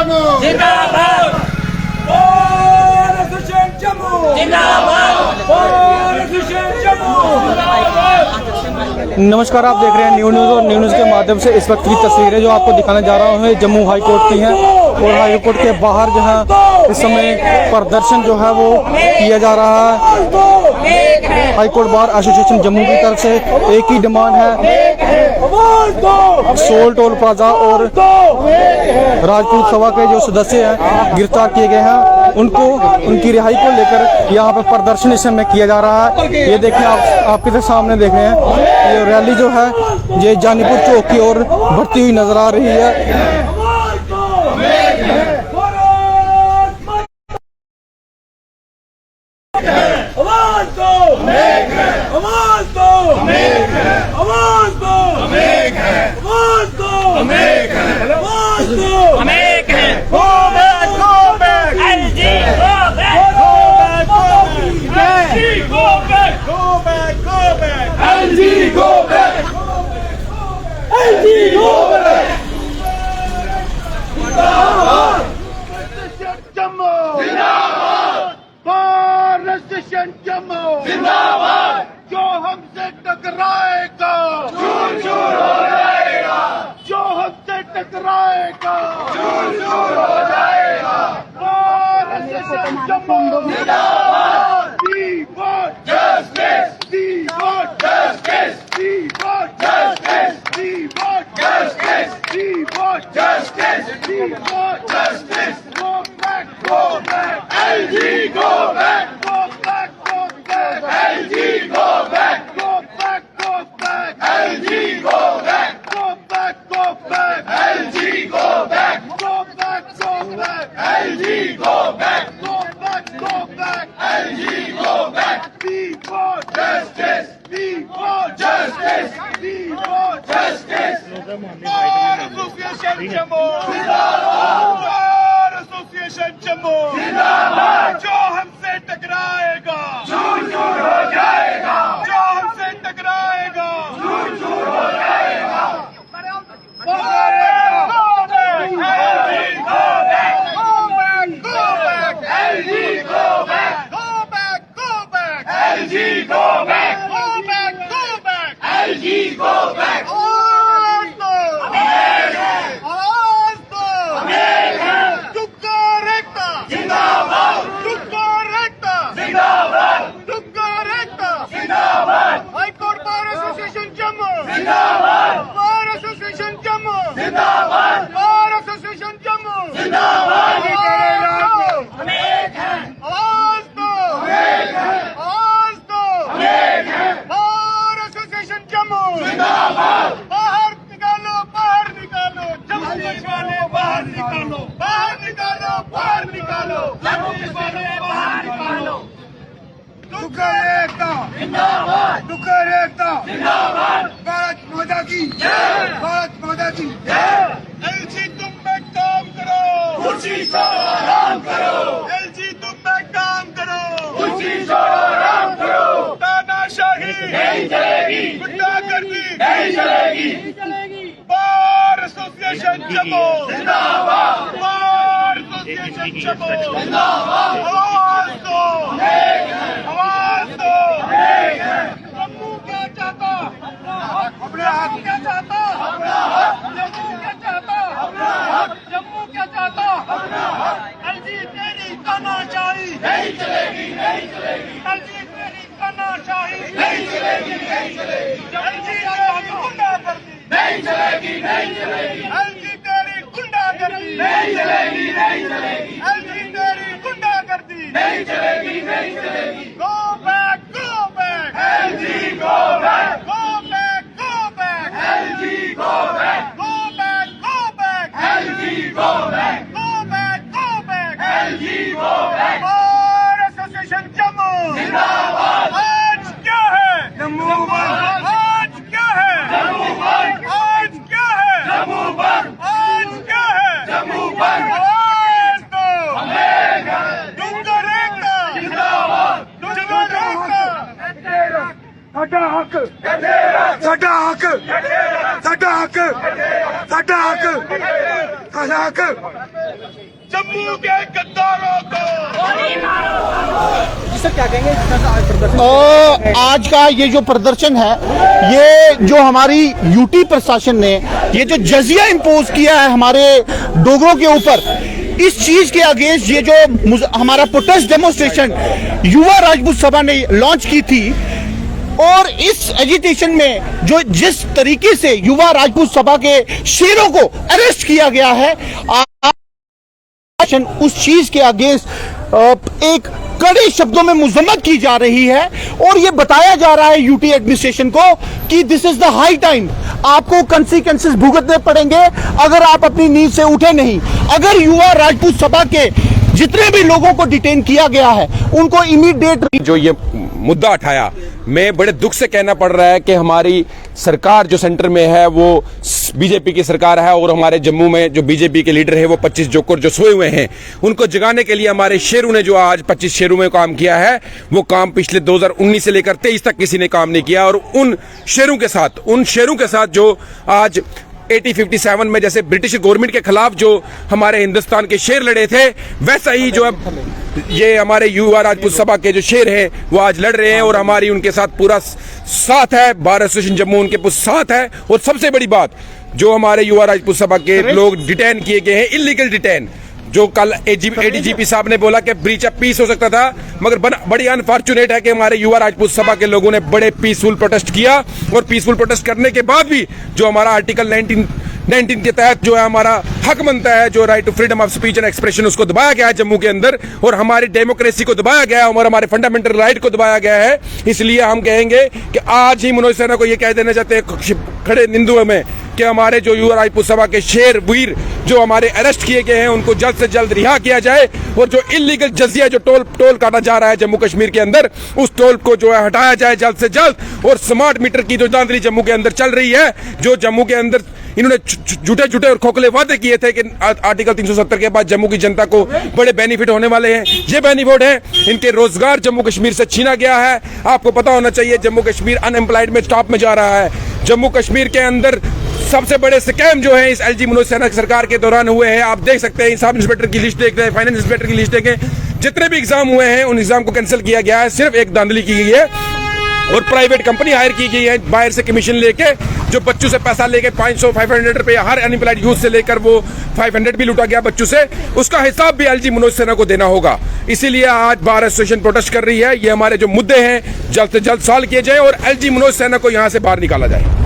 जम्मू जिंदाबाद जम्मू जिंदाबाद जम्मू। नमस्कार, आप देख रहे हैं न्यू न्यूज़ और न्यू न्यूज़ के माध्यम से इस वक्त की तस्वीरें जो आपको दिखाने जा रहा हूँ जम्मू हाई कोर्ट की हैं। और हाई कोर्ट के बाहर जो है इस समय प्रदर्शन जो है वो किया जा रहा है। High court bar association Jammu की तरफ से एक ही डिमांड है, सोल टोल प्लाजा और राजपूत सभा के जो सदस्य हैं गिरफ्तार किए गए हैं उनको उनकी रिहाई को लेकर यहाँ पे प्रदर्शन इस समय किया जा रहा है। ये देखें, आपके सामने देख रहे हैं, ये रैली जो है ये जानीपुर चौक की ओर बढ़ती हुई नजर आ रही है। जम्मू जिंदाबाद। जो हमसे टकराएगा चूर चूर हो जाएगा, जो हमसे टकराएगा चूर चूर हो जाएगा। जम्मू जिंदाबाद। We want justice, we want justice, we want justice, we want justice, we want justice, we want justice. Go back, go back, LG, go back, go back, go back, LG, go back, go back, go back, LG, go back, go back, go back, LG, go back, go back, go back, LG, go back, go back, go back, LG, go back. We want justice, we want justice, we want justice. Bar Association Jammu जिंदाबाद, Bar Association Jammu जिंदाबाद। जो हमसे टकराएगा चूर चूर हो जाएगा, जो हमसे टकराएगा चूर चूर हो जाएगा। LG go back, go back, go back, LG go back. आवाज दो, आवाज दो, टुक्का रेखता जिंदाबाद, टुक्का रेखता जिंदाबाद, टुक्का रेखता जिंदाबाद। High court bar association Jammu जिंदाबाद, बार एसोसिएशन जम्मू जिंदाबाद, बार एसोसिएशन जम्मू जिंदाबाद। बाहर निकालो, बाहर निकालो, जम्मू वाले बाहर निकालो, बाहर निकालो, बाहर निकालो, जम्मू वाले बाहर निकालो। टुक्कर एकता जिंदाबाद, टुक्कर एकता जिंदाबाद। भारत माता की जय, भारत माता की जय। एलजी तुम पे काम करो, कुर्सी छोड़ो आराम करो, एलजी तुम पे काम करो, कुर्सी छोड़ो आराम करो। तानाशाही नहीं चलेगी, गुंडागर्दी नहीं चलेगी, बार एसोसिएशन जम्मू जिंदाबाद, बार एसोसिएशन जम्मू जिंदाबाद। आवाज दो, आवाज दो। जम्मू क्या चाहता, अपना हक क्या चाहता, अपना हक। जम्मू क्या चाहता, अपना हक। जम्मू क्या चाहता, अपना हक। एलजी तेरी तानाशाही नहीं चलेगी, नहीं चलेगी, एलजी तेरी तानाशाही नहीं चलेगी, नहीं चलेगी, एलजी तेरी गुंडागर्दी नहीं चलेगी, नहीं चलेगी, एलजी तेरी गुंडागर्दी नहीं चलेगी, नहीं चलेगी, एलजी तेरी गुंडागर्दी नहीं चलेगी, नहीं चलेगी। Go back, go back, LG go back, go back, go back, LG go back, go back, go back, LG go back, go back, go back, LG go back. Bar association Jammu जिंदाबाद। आज क्या है जम्मू बंद, आज क्या है जम्मू बंद, आज क्या है जम्मू बंद, आज क्या है जम्मू बंद। आवाज दो, टुक्कर एकता जिंदाबाद, टुक्कर एकता। साडा हक, साडा हक, साडा हक, साडा हक, हलाक जम्मू के गद्दारों को। सर क्या कहेंगे आज प्रदर्शन? आज का ये जो प्रदर्शन है, ये जो हमारी यूटी प्रशासन ने ये जो जजिया इम्पोज किया है हमारे डोगरों के ऊपर, इस चीज के अगेंस्ट ये जो हमारा प्रोटेस्ट डेमोन्स्ट्रेशन युवा राजपूत सभा ने लॉन्च की थी, और इस एजिटेशन में जो जिस तरीके से युवा राजपूत सभा के शेरों को अरेस्ट किया गया है, उस चीज के अगेंस्ट एक कड़े शब्दों में मुजम्मत की जा रही है। और यह बताया जा रहा है यूटी एडमिनिस्ट्रेशन को कि this is the high time, आपको कंसिक्वेंसेस भुगतने पड़ेंगे अगर आप अपनी नींद से उठे नहीं। अगर युवा राजपूत सभा के जितने भी लोगों को डिटेन किया गया है उनको इमीडिएट जो ये मुद्दा उठाया, मैं बड़े दुख से कहना पड़ रहा है कि हमारी सरकार जो सेंटर में है वो बीजेपी की सरकार है, और हमारे जम्मू में जो बीजेपी के लीडर है वो 25 जोकर जो सोए हुए हैं उनको जगाने के लिए हमारे शेरों ने जो आज 25 शेरों में काम किया है, वो काम पिछले 2019 से लेकर 23 तक किसी ने काम नहीं किया। और उन शेरों के साथ जो आज 1857 में जैसे ब्रिटिश गवर्नमेंट के खिलाफ जो हमारे हिंदुस्तान के शेर लड़े थे, वैसा ही जो अब ये हमारे युवा राजपूत सभा के जो शेर हैं वो आज लड़ रहे हैं, और हमारी उनके साथ पूरा साथ है। बार एसोसिएशन जम्मू उनके साथ है। और सबसे बड़ी बात, जो हमारे युवा राजपूत सभा के लोग डिटेन किए गए हैं, इलीगल डिटेन, जो कल एडीजीपी साहब ने बोला कि ब्रीच ऑफ पीस हो सकता था, मगर बड़ी अनफॉर्चुनेट है कि हमारे युवा राजपूत सभा के लोगों ने बड़े पीसफुल प्रोटेस्ट किया, और पीसफुल प्रोटेस्ट करने के बाद भी जो हमारा आर्टिकल 19 के तहत जो है हमारा हक बनता है, जो right to freedom of speech and expression, उसको दबाया गया है जम्मू के अंदर, और हमारी डेमोक्रेसी को दबाया गया है और हमारे फंडामेंटल राइट को दबाया गया है। इसलिए हम कहेंगे कि आज ही मनोज सिन्हा को ये कह देना चाहते हैं खड़े निंदुओं में कि हमारे जो युवा राजपूत सभा के शेर वीर जो हमारे अरेस्ट किए गए हैं उनको जल्द से जल्द रिहा किया जाए, और जो इलीगल जजिया जो टोल काटा जा रहा है जम्मू कश्मीर के अंदर, उस टोल को जो है हटाया जाए जल्द से जल्द। और स्मार्ट मीटर की जो धांधली जम्मू के अंदर चल रही है, जो जम्मू के अंदर इन्होंने झूठे और खोखले वादे किए थे कि आर्टिकल 370 के बाद जम्मू की जनता को बड़े बेनिफिट होने वाले हैं, ये बेनिफिट है इनके रोजगार जम्मू कश्मीर से छीना गया है। आपको पता होना चाहिए जम्मू कश्मीर अनएम्प्लॉयड में टॉप में जा रहा है। जम्मू कश्मीर के अंदर सबसे बड़े स्कैम जो है इस एलजी मनोज सिन्हा सरकार के दौरान हुए हैं। आप देख सकते हैं, सब इंस्पेक्टर की लिस्ट देख रहे हैं, फाइनेंस इंस्पेक्टर की लिस्ट देखें, जितने भी एग्जाम हुए हैं उन एग्जाम को कैंसिल किया गया है। सिर्फ एक धांधली की गई है और प्राइवेट कंपनी हायर की गई है बाहर से कमीशन लेके, जो बच्चों से पैसा लेके 500-500 रुपए हर अनएम्प्लॉयड यूथ से लेकर वो 500 भी लूटा गया बच्चों से, उसका हिसाब भी एलजी मनोज सिन्हा को देना होगा। इसीलिए आज बार एसोसिएशन प्रोटेस्ट कर रही है। ये हमारे जो मुद्दे हैं जल्द से जल्द सॉल्व किए जाए और एलजी मनोज सिन्हा को यहां से बाहर निकाला जाए।